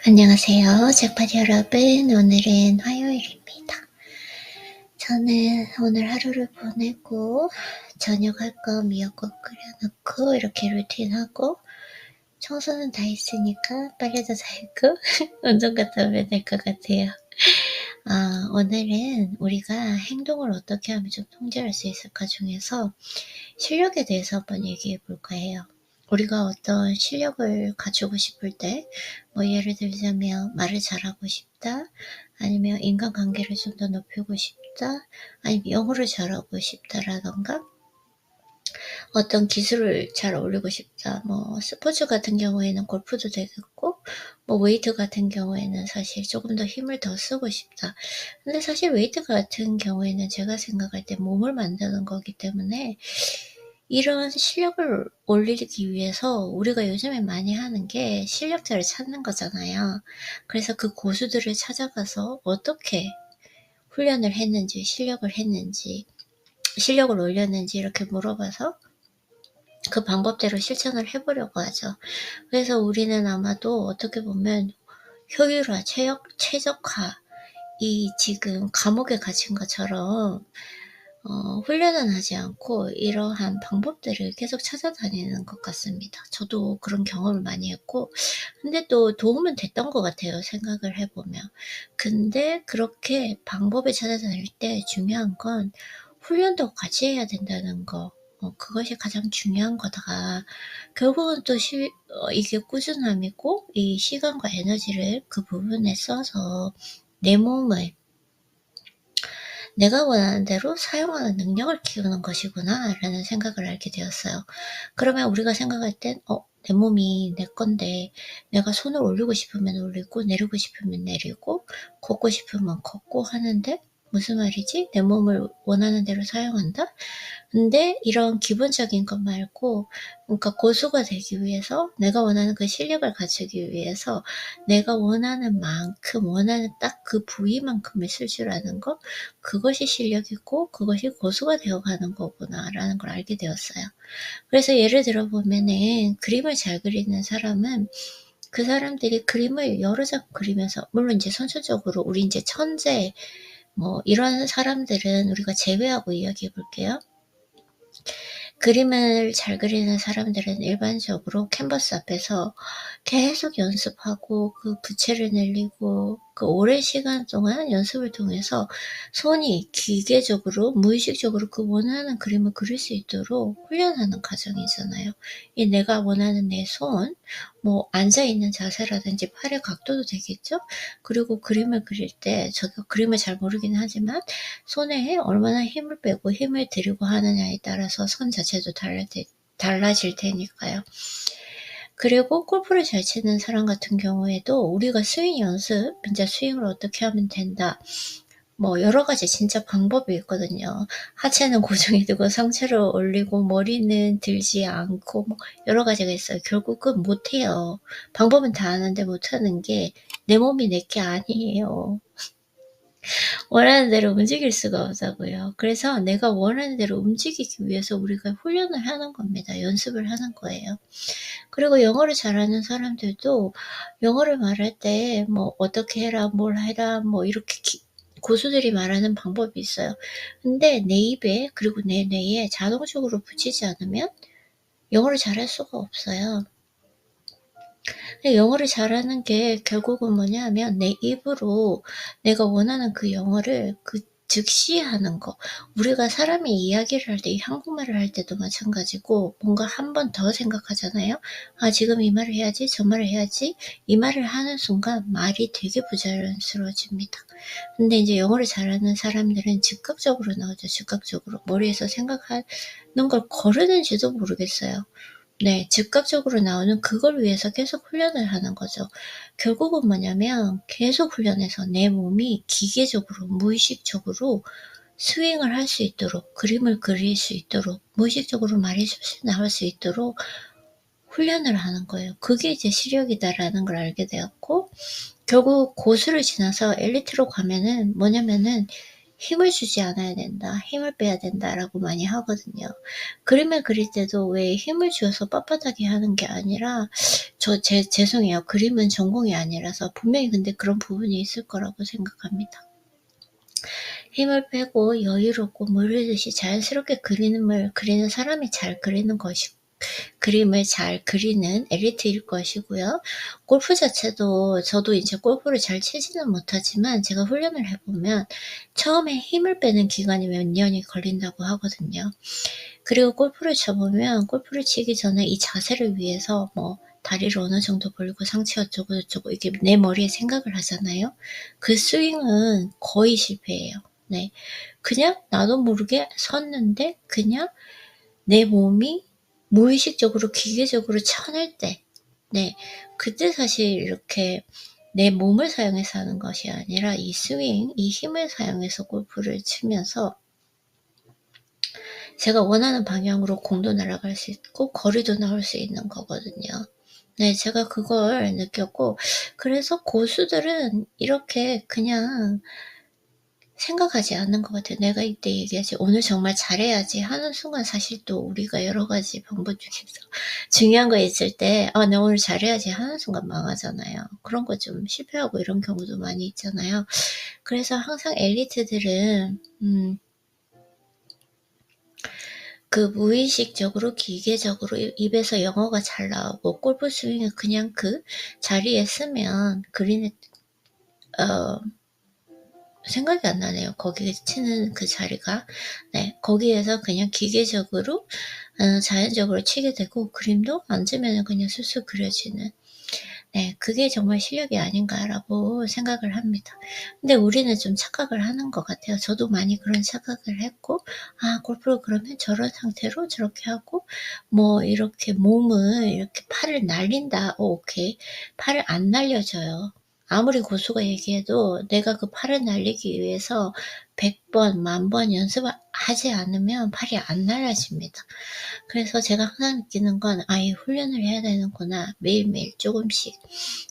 안녕하세요. 잭팟 여러분. 오늘은 화요일입니다. 저는 오늘 하루를 보내고 저녁 할 거 미역국 끓여놓고 이렇게 루틴하고 청소는 다 했으니까 빨래도 다 했고 운동 갔다 오면 될 것 같아요. 오늘은 우리가 행동을 어떻게 하면 좀 통제할 수 있을까 중에서 실력에 대해서 한번 얘기해 볼까 해요. 우리가 어떤 실력을 갖추고 싶을 때, 예를 들자면 말을 잘하고 싶다, 아니면 인간관계를 좀 더 높이고 싶다, 아니면 영어를 잘하고 싶다라던가, 어떤 기술을 잘 올리고 싶다. 스포츠 같은 경우에는 골프도 되겠고, 웨이트 같은 경우에는 사실 조금 더 힘을 더 쓰고 싶다. 근데 사실 웨이트 같은 경우에는 제가 생각할 때 몸을 만드는 거기 때문에 이런 실력을 올리기 위해서 우리가 요즘에 많이 하는 게 실력자를 찾는 거잖아요. 그래서 그 고수들을 찾아가서 어떻게 훈련을 했는지, 실력을 올렸는지 이렇게 물어봐서 그 방법대로 실천을 해보려고 하죠. 그래서 우리는 아마도 어떻게 보면 효율화, 최적화, 이 지금 감옥에 갇힌 것처럼 훈련은 하지 않고 이러한 방법들을 계속 찾아다니는 것 같습니다. 저도 그런 경험을 많이 했고, 근데 또 도움은 됐던 것 같아요. 생각을 해보면. 근데 그렇게 방법을 찾아다닐 때 중요한 건 훈련도 같이 해야 된다는 거. 그것이 가장 중요한 거다가 결국은 또 이게 꾸준함이고 이 시간과 에너지를 그 부분에 써서 내 몸을 내가 원하는 대로 사용하는 능력을 키우는 것이구나 라는 생각을 알게 되었어요. 그러면 우리가 생각할 땐 내 몸이 내 건데 내가 손을 올리고 싶으면 올리고 내리고 싶으면 내리고 걷고 싶으면 걷고 하는데 무슨 말이지? 내 몸을 원하는 대로 사용한다? 근데 이런 기본적인 것 말고, 그러니까 고수가 되기 위해서, 내가 원하는 그 실력을 갖추기 위해서, 내가 원하는 만큼, 원하는 딱 그 부위만큼을 쓸 줄 아는 것, 그것이 실력이고, 그것이 고수가 되어가는 거구나라는 걸 알게 되었어요. 그래서 예를 들어 보면은, 그림을 잘 그리는 사람은, 그 사람들이 그림을 여러 장 그리면서, 물론 이제 선천적으로, 우리 이제 천재, 이런 사람들은 우리가 제외하고 이야기해 볼게요. 그림을 잘 그리는 사람들은 일반적으로 캔버스 앞에서 계속 연습하고 그 부채를 늘리고 그 오랜 시간 동안 연습을 통해서 손이 기계적으로 무의식적으로 그 원하는 그림을 그릴 수 있도록 훈련하는 과정이잖아요. 이 내가 원하는 내 손, 앉아있는 자세라든지 팔의 각도도 되겠죠? 그리고 그림을 그릴 때 제가 그림을 잘 모르긴 하지만 손에 얼마나 힘을 빼고 힘을 들이고 하느냐에 따라서 선 자체도 달라질 테니까요. 그리고 골프를 잘 치는 사람 같은 경우에도 우리가 스윙 연습, 이제 스윙을 어떻게 하면 된다. 여러 가지 진짜 방법이 있거든요. 하체는 고정이 되고 상체를 올리고 머리는 들지 않고 여러 가지가 있어요. 결국은 못해요. 방법은 다 아는데 못하는 게 내 몸이 내게 아니에요. 원하는 대로 움직일 수가 없다고요. 그래서 내가 원하는 대로 움직이기 위해서 우리가 훈련을 하는 겁니다. 연습을 하는 거예요. 그리고 영어를 잘하는 사람들도 영어를 말할 때 어떻게 해라, 뭘 해라, 이렇게 고수들이 말하는 방법이 있어요. 근데 내 입에 그리고 내 뇌에 자동적으로 붙이지 않으면 영어를 잘할 수가 없어요. 영어를 잘하는 게 결국은 뭐냐면 내 입으로 내가 원하는 그 영어를 즉시 하는 거. 우리가 사람이 이야기를 할 때, 한국말을 할 때도 마찬가지고 뭔가 한 번 더 생각하잖아요. 지금 이 말을 해야지, 저 말을 해야지. 이 말을 하는 순간 말이 되게 부자연스러워집니다. 근데 이제 영어를 잘하는 사람들은 즉각적으로 나오죠. 즉각적으로. 머리에서 생각하는 걸 거르는지도 모르겠어요. 네, 즉각적으로 나오는 그걸 위해서 계속 훈련을 하는 거죠. 결국은 뭐냐면 계속 훈련해서 내 몸이 기계적으로, 무의식적으로 스윙을 할 수 있도록, 그림을 그릴 수 있도록, 무의식적으로 말이 술술 나올 수 있도록 훈련을 하는 거예요. 그게 이제 실력이다라는 걸 알게 되었고, 결국 고수를 지나서 엘리트로 가면은 뭐냐면은 힘을 주지 않아야 된다, 힘을 빼야 된다라고 많이 하거든요. 그림을 그릴 때도 왜 힘을 주어서 빳빳하게 하는 게 아니라, 죄송해요. 그림은 전공이 아니라서 분명히 근데 그런 부분이 있을 거라고 생각합니다. 힘을 빼고 여유롭고 물 흐르듯이 자연스럽게 그림을 그리는 사람이 잘 그리는 것이고, 그림을 잘 그리는 엘리트일 것이고요. 골프 자체도 저도 이제 골프를 잘 치지는 못하지만 제가 훈련을 해보면 처음에 힘을 빼는 기간이 몇 년이 걸린다고 하거든요. 그리고 골프를 쳐보면 골프를 치기 전에 이 자세를 위해서 뭐 다리를 어느 정도 벌리고 상체 어쩌고 저쩌고 이게 내 머리에 생각을 하잖아요. 그 스윙은 거의 실패예요. 네. 그냥 나도 모르게 섰는데 그냥 내 몸이 무의식적으로 기계적으로 쳐낼 때, 네, 그때 사실 이렇게 내 몸을 사용해서 하는 것이 아니라 이 스윙, 이 힘을 사용해서 골프를 치면서 제가 원하는 방향으로 공도 날아갈 수 있고 거리도 나올 수 있는 거거든요. 네, 제가 그걸 느꼈고, 그래서 고수들은 이렇게 그냥 생각하지 않는 것 같아요. 내가 이때 얘기하지, 오늘 정말 잘해야지 하는 순간 사실 또 우리가 여러 가지 방법 중에서 중요한 거 있을 때, 내가 오늘 잘해야지 하는 순간 망하잖아요. 그런 거 좀 실패하고 이런 경우도 많이 있잖아요. 그래서 항상 엘리트들은, 그 무의식적으로 기계적으로 입에서 영어가 잘 나오고 골프 스윙을 그냥 그 자리에 쓰면 그린에 생각이 안 나네요. 거기 치는 그 자리가. 네, 거기에서 그냥 기계적으로 자연적으로 치게 되고 그림도 앉으면 그냥 술술 그려지는, 네, 그게 정말 실력이 아닌가라고 생각을 합니다. 근데 우리는 좀 착각을 하는 것 같아요. 저도 많이 그런 착각을 했고, 골프를 그러면 저런 상태로 저렇게 하고, 뭐 이렇게 몸을 이렇게 팔을 날린다. 오케이. 팔을 안 날려줘요. 아무리 고수가 얘기해도 내가 그 팔을 날리기 위해서 100번, 10,000번 연습을 하지 않으면 팔이 안 날아집니다. 그래서 제가 항상 느끼는 건, 이 훈련을 해야 되는구나. 매일매일 조금씩.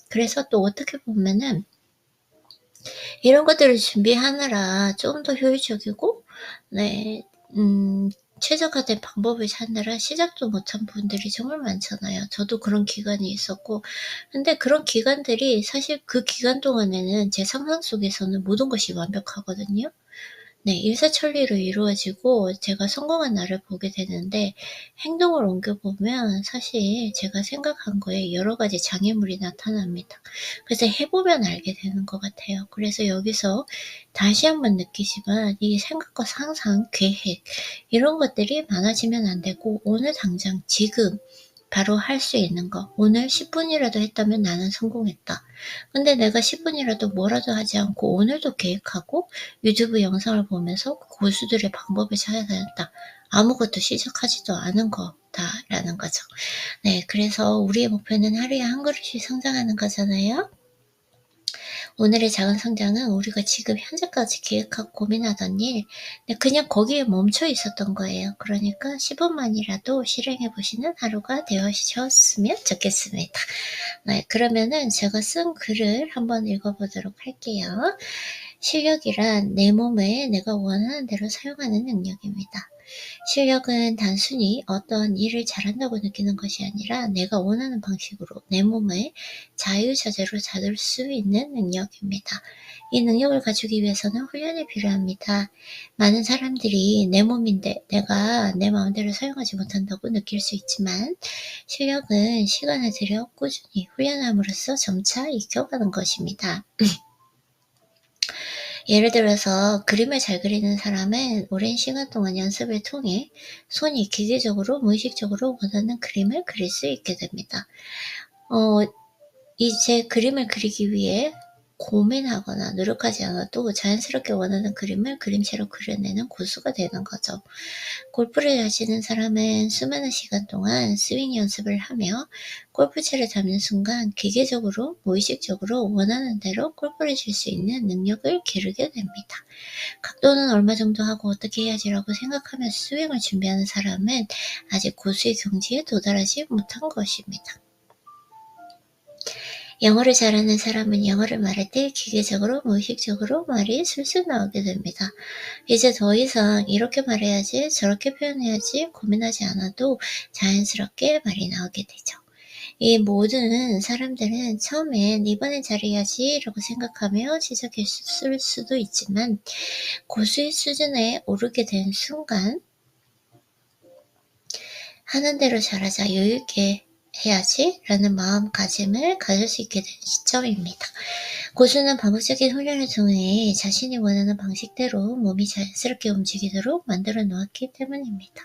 그래서 또 어떻게 보면은, 이런 것들을 준비하느라 좀 더 효율적이고, 네, 최적화된 방법을 찾느라 시작도 못한 분들이 정말 많잖아요. 저도 그런 기간이 있었고, 근데 그런 기간들이 사실 그 기간 동안에는 제 상상 속에서는 모든 것이 완벽하거든요. 네, 일사천리로 이루어지고 제가 성공한 날을 보게 되는데, 행동을 옮겨보면 사실 제가 생각한 거에 여러 가지 장애물이 나타납니다. 그래서 해보면 알게 되는 것 같아요. 그래서 여기서 다시 한번 느끼지만 이 생각과 상상, 계획 이런 것들이 많아지면 안 되고, 오늘 당장 지금 바로 할 수 있는 거. 오늘 10분이라도 했다면 나는 성공했다. 근데 내가 10분이라도 뭐라도 하지 않고 오늘도 계획하고 유튜브 영상을 보면서 고수들의 방법을 찾아다녔다. 아무것도 시작하지도 않은 거다라는 거죠. 네, 그래서 우리의 목표는 하루에 한 그릇씩 성장하는 거잖아요. 오늘의 작은 성장은 우리가 지금 현재까지 계획하고 고민하던 일, 그냥 거기에 멈춰 있었던 거예요. 그러니까 10분만이라도 실행해 보시는 하루가 되어주셨으면 좋겠습니다. 네, 그러면은 제가 쓴 글을 한번 읽어보도록 할게요. 실력이란 내 몸을 내가 원하는 대로 사용하는 능력입니다. 실력은 단순히 어떤 일을 잘한다고 느끼는 것이 아니라 내가 원하는 방식으로 내 몸을 자유자재로 다룰 수 있는 능력입니다. 이 능력을 가지기 위해서는 훈련이 필요합니다. 많은 사람들이 내 몸인데 내가 내 마음대로 사용하지 못한다고 느낄 수 있지만, 실력은 시간을 들여 꾸준히 훈련함으로써 점차 익혀가는 것입니다. 예를 들어서 그림을 잘 그리는 사람은 오랜 시간 동안 연습을 통해 손이 기계적으로 무의식적으로 원하는 그림을 그릴 수 있게 됩니다. 이제 그림을 그리기 위해 고민하거나 노력하지 않아도 자연스럽게 원하는 그림을 그림체로 그려내는 고수가 되는 거죠. 골프를 잘 치는 사람은 수많은 시간 동안 스윙 연습을 하며 골프채를 잡는 순간 기계적으로 무의식적으로 원하는 대로 골프를 칠 수 있는 능력을 기르게 됩니다. 각도는 얼마 정도 하고 어떻게 해야지라고 생각하면서 스윙을 준비하는 사람은 아직 고수의 경지에 도달하지 못한 것입니다. 영어를 잘하는 사람은 영어를 말할 때 기계적으로, 무의식적으로 말이 술술 나오게 됩니다. 이제 더 이상 이렇게 말해야지, 저렇게 표현해야지 고민하지 않아도 자연스럽게 말이 나오게 되죠. 이 모든 사람들은 처음엔 이번엔 잘해야지 라고 생각하며 시작했을 수도 있지만 고수의 수준에 오르게 된 순간 하는 대로 잘하자, 여유있게 해야지 라는 마음가짐을 가질 수 있게 된 시점입니다. 고수는 반복적인 훈련을 통해 자신이 원하는 방식대로 몸이 자연스럽게 움직이도록 만들어 놓았기 때문입니다.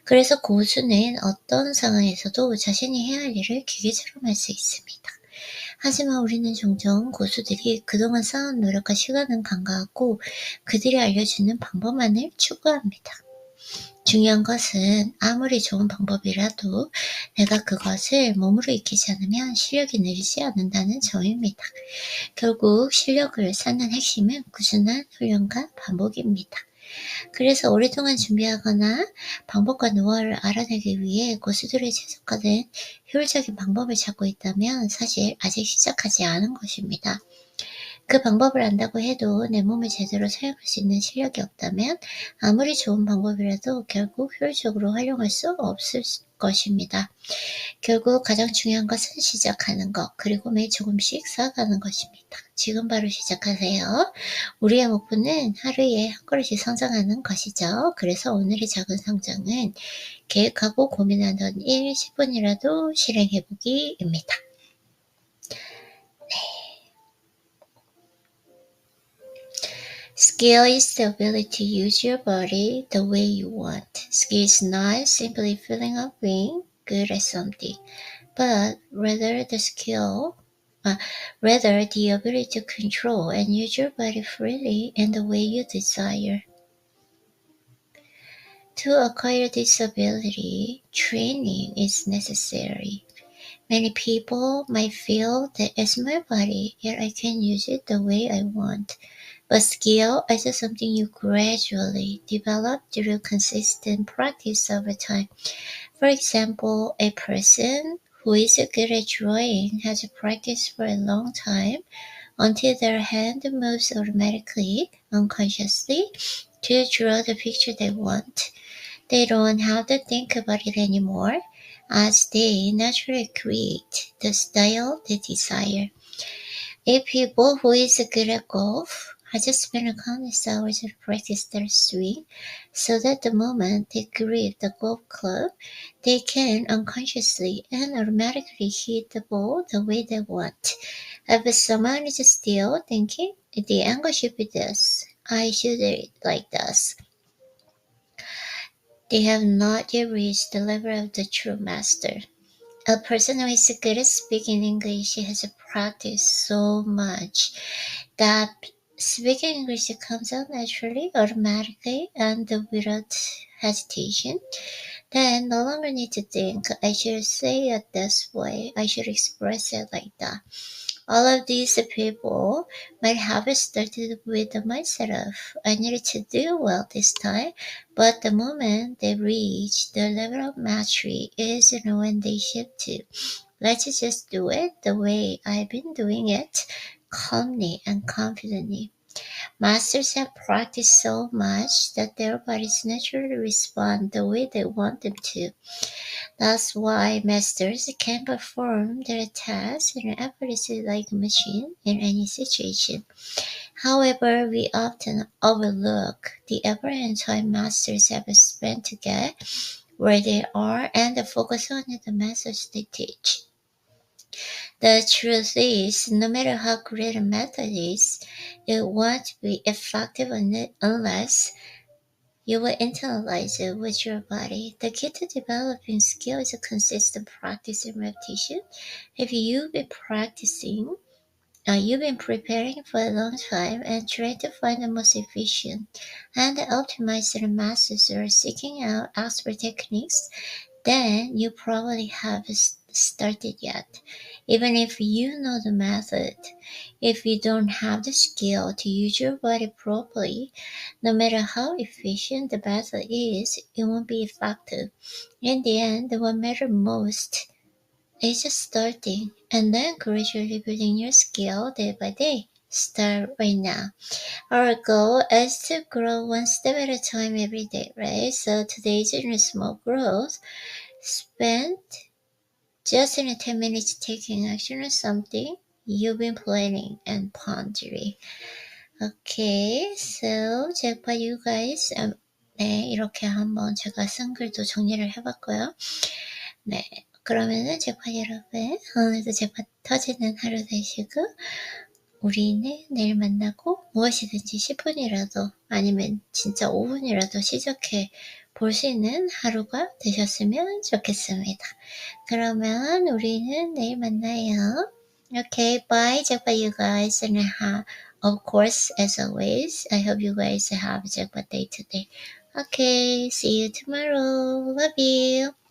그래서 고수는 어떤 상황에서도 자신이 해야 할 일을 기계처럼 할 수 있습니다. 하지만 우리는 종종 고수들이 그동안 쌓은 노력과 시간은 간과하고 그들이 알려주는 방법만을 추구합니다. 중요한 것은 아무리 좋은 방법이라도 내가 그것을 몸으로 익히지 않으면 실력이 늘지 않는다는 점입니다. 결국 실력을 쌓는 핵심은 꾸준한 훈련과 반복입니다. 그래서 오랫동안 준비하거나 방법과 노하우를 알아내기 위해 고수들이 최적화된 효율적인 방법을 찾고 있다면 사실 아직 시작하지 않은 것입니다. 그 방법을 안다고 해도 내 몸을 제대로 사용할 수 있는 실력이 없다면 아무리 좋은 방법이라도 결국 효율적으로 활용할 수 없을 것입니다. 결국 가장 중요한 것은 시작하는 것, 그리고 매일 조금씩 쌓아가는 것입니다. 지금 바로 시작하세요. 우리의 목표는 하루에 한 걸음씩 성장하는 것이죠. 그래서 오늘의 작은 성장은 계획하고 고민하던 일 10분이라도 실행해보기입니다. Skill is the ability to use your body the way you want. Skill is not simply feeling of being good at something, but rather the ability to control and use your body freely in the way you desire. To acquire this ability, training is necessary. Many people might feel that it's my body, yet I can use it the way I want. But skill is something you gradually develop through consistent practice over time. For example, a person who is good at drawing has practiced for a long time until their hand moves automatically, unconsciously, to draw the picture they want. They don't have to think about it anymore, as they naturally create the style they desire. A people who is good at golf has spent countless hours to practice their swing, so that the moment they grip the golf club, they can unconsciously and automatically hit the ball the way they want. If someone is still thinking, the angle should be this, I should do it like this, they have not yet reached the level of the true master. A person who is good at speaking English has practiced so much that speaking English comes out naturally, automatically, and without hesitation. Then no longer need to think, I should say it this way, I should express it like that. All of these people might have started with the mindset of, I needed to do well this time, but the moment they reach the level of mastery is when they shift to, let's just do it the way I've been doing it, calmly and confidently. Masters have practiced so much that their bodies naturally respond the way they want them to. That's why masters can perform their tasks effortlessly like a machine in any situation. However, we often overlook the effort and time masters have spent to get where they are and focus on the methods they teach. The truth is, no matter how great a method is, it won't be effective unless you will internalize it with your body. The key to developing skill is a consistent practice and repetition. If you've been you've been preparing for a long time and trying to find the most efficient and optimized methods or seeking out expert techniques, then you probably haven't started yet. Even if you know the method, if you don't have the skill to use your body properly, no matter how efficient the method is, it won't be effective. In the end, what matters most It's just starting, and then gradually building your skill day by day. Start right now. Our goal is to grow one step at a time every day, right? So today's in a small growth. Spend just in a 10 minutes taking action on something you've been planning and pondering. Okay, so 제가 you guys, 네, 이렇게 한번 제가 쓴 글도 정리를 해봤고요. 네, 그러면은 제가 여러분, 오늘도 제가 터지는 하루 되시고, 우리는 내일 만나고 무엇이든지 10분이라도 아니면 진짜 5분이라도 시작해 볼 수 있는 하루가 되셨으면 좋겠습니다. 그러면 우리는 내일 만나요. Okay, bye. Jackpot, you guys, and of course, as always, I hope you guys have a jackpot day today. Okay, see you tomorrow. Love you.